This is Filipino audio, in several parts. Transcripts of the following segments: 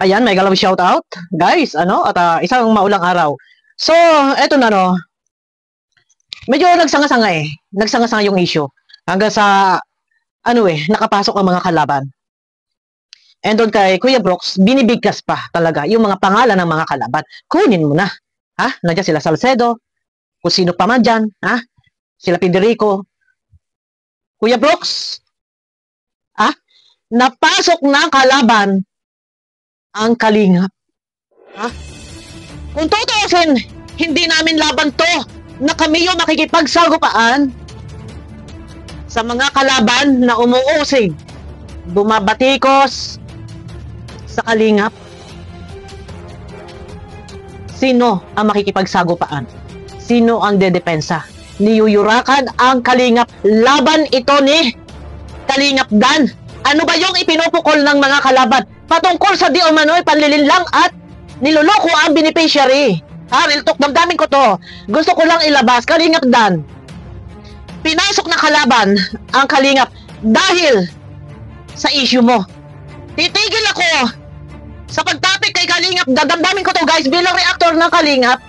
Ayan, may galawang shoutout. Guys, isang maulang araw. So, eto na, no. Medyo nagsanga-sanga eh. Nagsanga-sanga yung issue. Hanggang sa, nakapasok ang mga kalaban. And doon kay Kuya Brooks, binibigkas pa talaga yung mga pangalan ng mga kalaban. Kunin mo na. Ha? Nandiyan sila Salcedo, kung sino pa man dyan. Ha? Sila Federico. Kuya Brooks, napasok na kalaban ang Kalingap. Ha? Kung tutuusin, hindi namin laban to na kami yung makikipagsagupaan sa mga kalaban na umuusig, bumabatikos sa Kalingap. Sino ang makikipagsagupaan? Sino ang dedepensa? Niyuyurakan ang Kalingap. Laban ito ni Kalingap Dan. Ano ba yung ipinupukol ng mga kalaban? Patungkol sa di umano'y panlilinlang at niloloko ang beneficiary. Ha, real talk, damdamin ko to. Gusto ko lang ilabas, Kalingap Dan. Pinasok na kalaban ang Kalingap dahil sa issue mo. Titigil ako sa pagtapik kay Kalingap. Damdamin ko to, guys, bilang reactor ng Kalingap.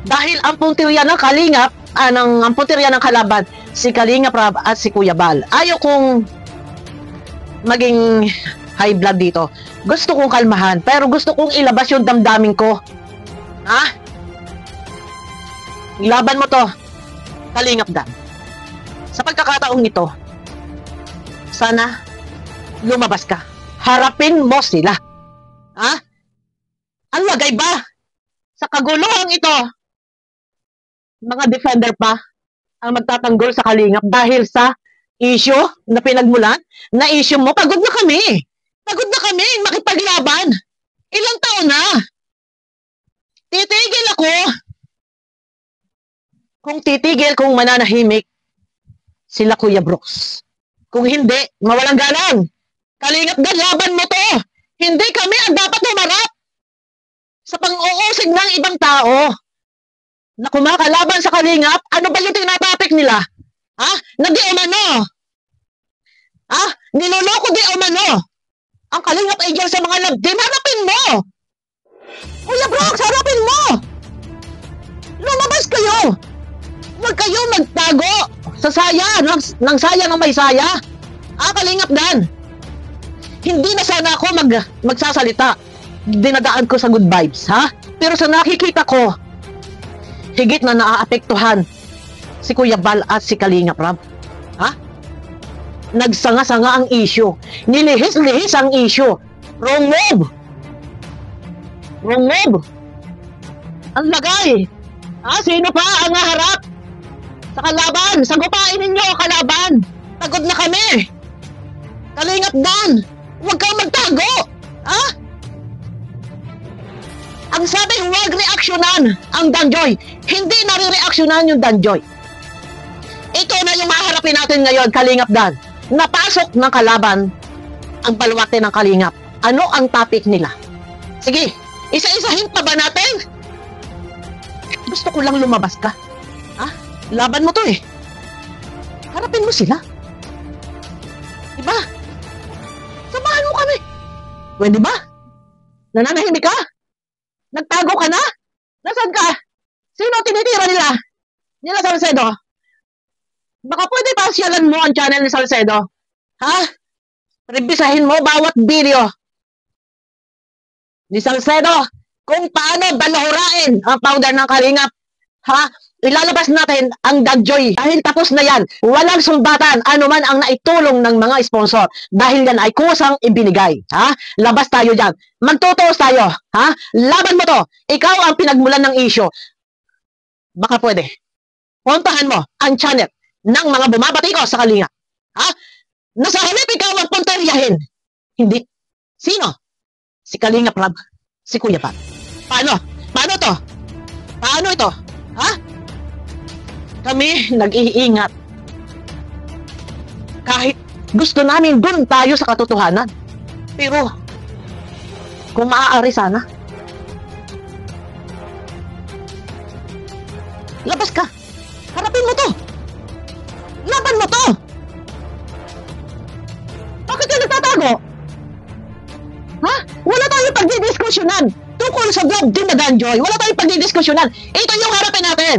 Dahil ang puntirya ng Kalingap, ang puntirya ng kalaban, si Kalingap Rab at si Kuya Bal. Ayaw kong maging high blood dito. Gusto kong kalmahan, pero gusto kong ilabas yung damdamin ko. Ha? Ilaban mo to, Kalingap Dan. Sa pagkakataong ito, sana lumabas ka. Harapin mo sila. Ha? Ang lagay ba? Sa kaguluhan ito, mga defender pa ang magtatanggol sa Kalingap dahil sa issue na pinagmulan, na issue mo. Pagod na kami. Pagod na kami makipaglaban. Ilang taon na. Titigil ako. Kung titigil, kung mananahimik, sila Kuya Brooks. Kung hindi, mawalang galang. Kalingap Dan, laban mo to. Hindi kami ang dapat humarap sa pang-uusig ng ibang tao na kumakalaban sa Kalingap. Ano ba yung tinatapik nila? Ha? Nadi umano. Ha? Niloloko di umano. Ang Kalingap ay dyan sa mga labdin. Harapin mo. Kuya Brooks, harapin mo. Lumabas kayo. Huwag kayo magtago sa saya, ng saya ng may saya. Kalingap Dan. Hindi na sana ako magsasalita. Dinadaan ko sa good vibes, ha? Pero sa nakikita ko, higit na naaapektuhan si Kuya Bal at si Kalingap Rab. Ha? Nagsanga-sanga ang issue. Nilihis-lihis ang issue. Wrong move. Wrong move. Ang lagay. Sino pa ang haharap sa kalaban? Sagupain ninyo kalaban. Pagod na kami. Kalingap Dan, huwag kang magtago. Ha? Ang sabi, huwag reaksyonan ang Danjoy. Hindi nare-reaksyonan yung Danjoy. Ito na yung maharapin natin ngayon, Kalingap Dan. Napasok ng kalaban ang baluarte ng Kalingap. Ano ang topic nila? Sige, isa-isahin pa ba natin? Gusto ko lang lumabas ka. Laban mo to eh. Harapin mo sila. Diba? Samahan mo kami. Pwede ba? Nananahimik ka? Nagtago ka na? Nasaan ka? Sino tinitira nila? Nila Salcedo? Baka pwede pasyalan mo ang channel ni Salcedo. Ha? Revisahin mo bawat video ni Salcedo kung paano balahurain ang powder ng Kalingap. Ha? Ilalabas natin ang Danjoy. Dahil tapos na yan. Walang sumbatan. Ano man ang naitulong ng mga sponsor. Dahil yan ay kusang ibinigay. Ha? Labas tayo dyan. Magtutuos tayo. Ha? Laban mo to. Ikaw ang pinagmulan ng issue. Baka pwede. Puntahan mo ang channel ng mga bumabatiko sa Kalingap. Ha? Nasa halip ikaw ang punteriyahin. Hindi. Sino? Si Kalingap Rab. Si Kuya Pat. Paano? Paano to? Paano ito? Ha? Kami nag-iingat. Kahit gusto namin dun tayo sa katotohanan. Pero, kung maaari sana, labas ka. Harapin mo to. Laban mo to. Bakit ka nagtatago? Ha? Wala tayong pagdidiskusyonan tungkol sa love team na Danjoy. Wala tayong pagdidiskusyonan. Ito yung harapin natin.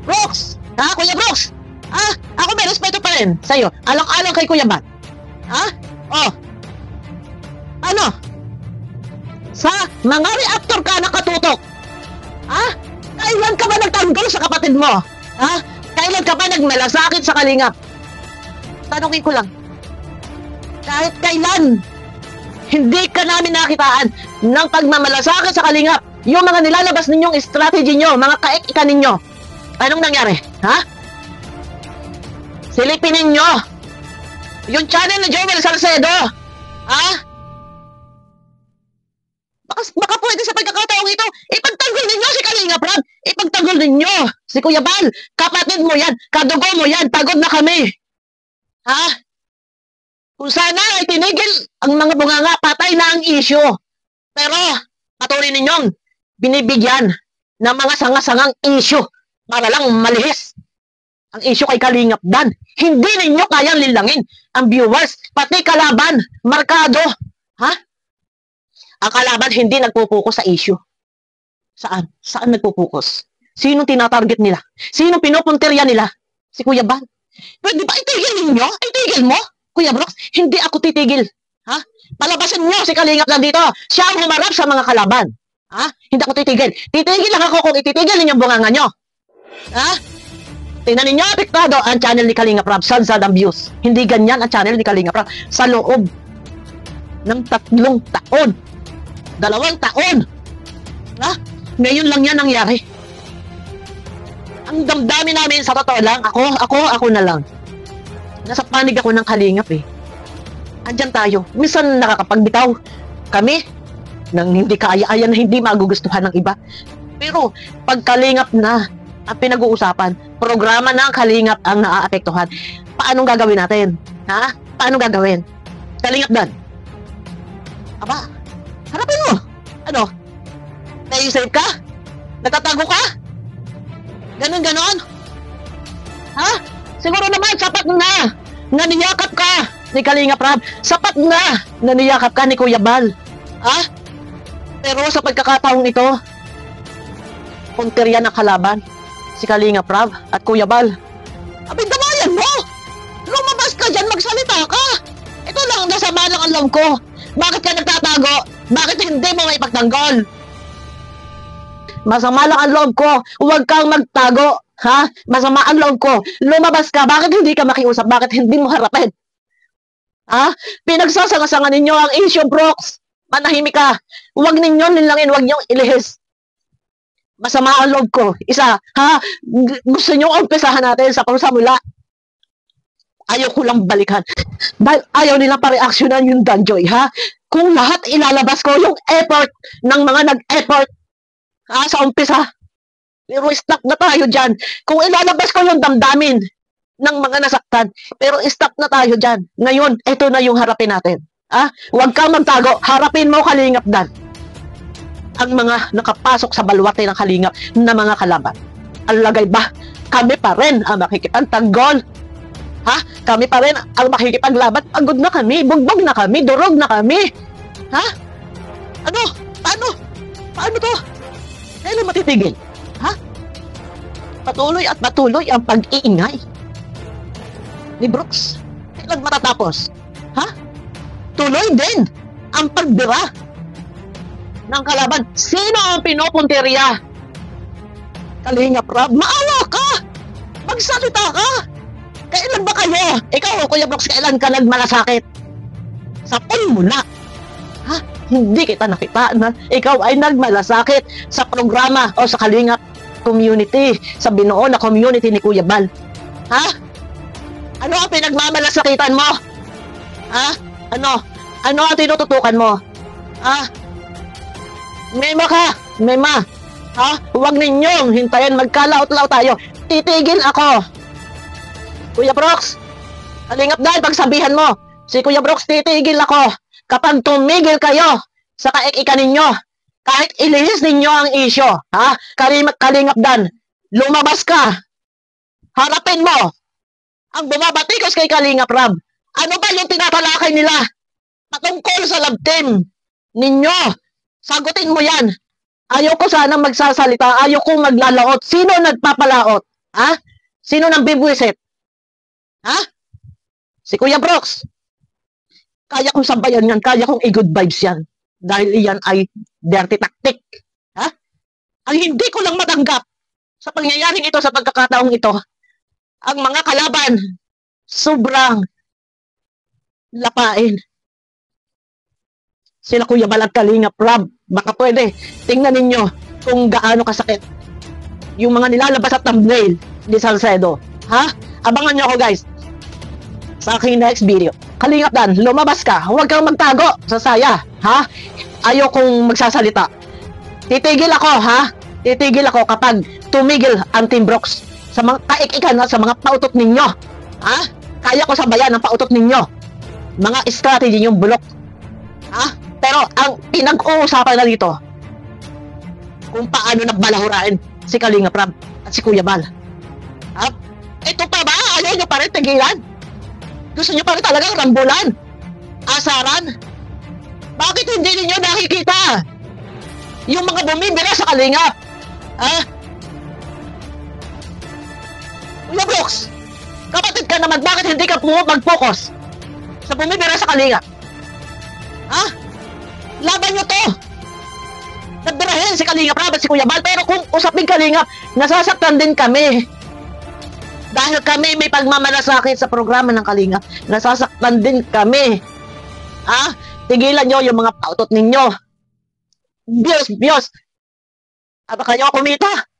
Brooks! Ha, Kuya Brooks? Ha? Ako may respeto pa rin sa'yo. Alang-alang kay Kuya Bat. Ha? Oh. Ano? Sa mga reactor ka nakatutok. Ha? Kailan ka ba nagtanggol sa kapatid mo? Ha? Kailan ka ba nagmalasakit sa kalingap? Tanungin ko lang. Kahit kailan, hindi ka namin nakitaan ng pagmamalasakit sa kalingap. Yung mga nilalabas ninyong strategy nyo, mga kaek-ika ninyo. Anong nangyari? Ha? Silipin ninyo yung channel ni Joel Salcedo. Ha? Baka pwede sa pagkakataong ito, ipagtanggol ninyo si Kalinga Prab. Ipagtanggol ninyo si Kuya Bal. Kapatid mo yan, kadugo mo yan, pagod na kami. Ha? Kung sana ay tinigil ang mga bunganga, patay na ang issue. Pero patuloy ninyong binibigyan ng mga sanga-sangang issue para lang malihis ang issue kay Kalingap Dan. Hindi ninyo kayang lilangin ang viewers, pati kalaban, markado. Ha? Ang kalaban hindi nagpupokus sa issue. Saan? Saan nagpupokus? Sinong tinatarget nila? Sinong pinupuntirya nila? Si Kuya Bal. Pwede ba itigil ninyo? Itigil mo? Kuya Brooks, hindi ako titigil. Ha? Palabasin niyo si Kalingap lang dito. Siya ang humarap sa mga kalaban. Ha? Hindi ako titigil. Titigil lang ako kung ititigil ninyo ang bunganga nyo. Ha? Tingnan ninyo, apektado ang channel ni Kalingap Rab. Sad ang views. Hindi ganyan ang channel ni Kalingap Rab. Sa loob ng 3 taon. 2 taon. Ha? Ngayon lang yan nangyari. Ang damdamin namin sa totoo lang, ako na lang. Nasa panig ako ng Kalingap eh. Andyan tayo. Minsan nakakapagbitaw kami nang hindi kaaya-aya na hindi magugustuhan ng iba. Pero pag Kalingap na ang pinag-uusapan, programa ng Kalingap ang naaapektuhan. Paanong gagawin natin? Ha? Paanong gagawin? Kalingap Dan. Aba, harapin mo. Ano? Naisip ka? Nagtatago ka? Ganon? Ha? Siguro naman, sapat na niyakap ka ni Kalingap Rab. Sapat na niyakap ka ni Kuya Bal. Ha? Pero sa pagkakataong ito, puntirya ng kalaban, si Kalingap Rab at Kuya Bal. Abing damayan mo! Lumabas ka dyan, magsalita ka! Ito lang, nasama lang ang loob ko. Bakit ka nagtatago? Bakit hindi mo may pagtanggol? Masama lang ang loob ko. Huwag kang magtago. Ha? Masama ang loob ko. Lumabas ka. Bakit hindi ka makiusap? Bakit hindi mo harapin? Ha? Pinagsasanga-sanga ninyo ang issue, Brooks. Manahimik ka. Huwag ninyo nilangin. Huwag niyong ilihis. Masama ang loob ko. Isa, ha? Gusto nyo umpisahan natin sa pagsamula. Ayaw ko lang balikan. Dahil ayaw nilang pa-reactionan yung Danjoy, ha? Kung lahat ilalabas ko yung effort ng mga nag-effort, ha? Sa umpisa. Pero stop na tayo dyan. Kung ilalabas ko yung damdamin ng mga nasaktan, pero stop na tayo dyan. Ngayon, ito na yung harapin natin. Ha? Huwag kang magtago. Harapin mo, Kalingap Dan. Ang mga nakapasok sa balwate ng Kalingap na mga kalaban. Ang lagay ba? Kami pa rin ang makikipagtanggol. Ha? Kami pa rin ang makikipaglaban. Pagod na kami. Bugbog na kami. Durog na kami. Ha? Ano? Paano? Paano to? Kailan matitigil? Ha? Patuloy at patuloy ang pag-iingay ni Brooks. Kailan matatapos? Ha? Tuloy din ang pagbira ng kalaban. Sino ang pinupuntirya? Kalingap Rab, maawa ka! Magsalita ka! Kailan ba kayo? Ikaw, Kuya Brooks, kailan ka nagmalasakit? Sapon mo na! Ha? Hindi kita nakita na ikaw ay nagmalasakit sa programa o sa Kalingap community, sa binuo na community ni Kuya Bal. Ha? Ano ang pinagmamalasakitan mo? Ha? Ano? Ano ang tinututukan mo? Ha? Mema ka! Mema! Ha? Huwag ninyong hintayin, magkalaot-laot tayo. Titigil ako! Kuya Brooks! Kalingap dahil pagsabihan mo, si Kuya Brooks, titigil ako. Kapag tumigil kayo sa kaik-ika ninyo, kahit ilihis ninyo ang issue, ha? Kalingap Dan, lumabas ka. Harapin mo ang bumabatikos kay Kalingap Rab. Ano ba yung tinatalakay nila patungkol sa love team ninyo Sagutin mo yan. Ayoko sana magsasalita. Ayoko maglalaot. Sino nagpapalaot? Ha? Sino nang bibwisit? Ha? Si Kuya Brooks. Kaya kong sabayan yan. Kaya kong i-good vibes yan. Dahil iyan ay dirty tactic. Ha? Ang hindi ko lang matanggap sa pangyayaring ito, sa pagkakataong ito, ang mga kalaban, sobrang lapain. Sila Kuya Bal at Kalingap Rob, baka pwede, tingnan ninyo kung gaano kasakit yung mga nilalabas at thumbnail ni Salcedo. Ha? Abangan nyo ako guys sa aking next video. Kalingap Dan, lumabas ka, huwag kang magtago sa saya. Ha? Ayokong magsasalita. Titigil ako, ha? Titigil ako kapag tumigil ang Team Brooks sa mga kaikikan at sa mga pautot ninyo. Ha? Kaya ko sabayan ang pautot ninyo. Mga strategy yung bulok. Ha? Pero ang pinag-uusapan na dito, kung paano nagbalahurain si Kalingap Rob at si Kuya Bal. Ha? Ito pa ba? Ayaw nyo pa rin tigilan? Gusto nyo pa rin talagang rambulan? Asaran? Bakit hindi ninyo nakikita yung mga bumibira sa Kalingap? Ha? Kuya Brooks, kapatid ka naman, bakit hindi ka mag-focus sa bumibira sa Kalingap? Ha? Laban nyo to! Nagbirahin si Kalingap Rob at si Kuya Bal, pero kung usapin Kalingap, nasasaktan din kami. Dahil kami may pagmamalasakit sa programa ng Kalingap, nasasaktan din kami. Ha? Tigilan nyo yung mga pautot ninyo. Bios! At kayo kumita.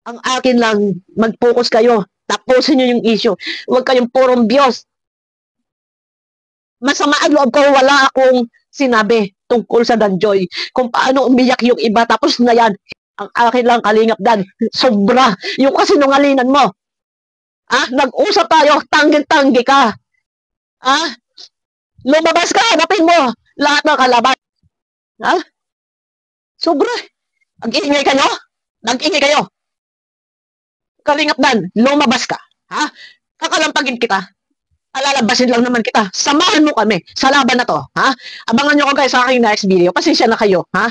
Ang akin lang, mag-focus kayo. Tapusin nyo yung issue. Huwag kayong purong Diyos. Masama ang loob ko, wala akong sinabi tungkol sa Danjoy. Kung paano umiyak yung iba, tapos na yan. Ang akin lang, Kalingap Dan, sobra yung kasinungalingan mo. Ah, nag-usap tayo, tanggi-tanggi ka. Ah, lumabas ka, hanapin mo lahat ng kalaban. Ha? Sobra. Nag-iingay kayo? Nag-iingay kayo. Kalingap Dan, lumabas ka. Ha? Kakalampagin kita. Alalabasin lang naman kita. Samahan mo kami sa laban na to. Ha? Abangan nyo ko guys sa aking next video. Pasensya na kayo. Ha?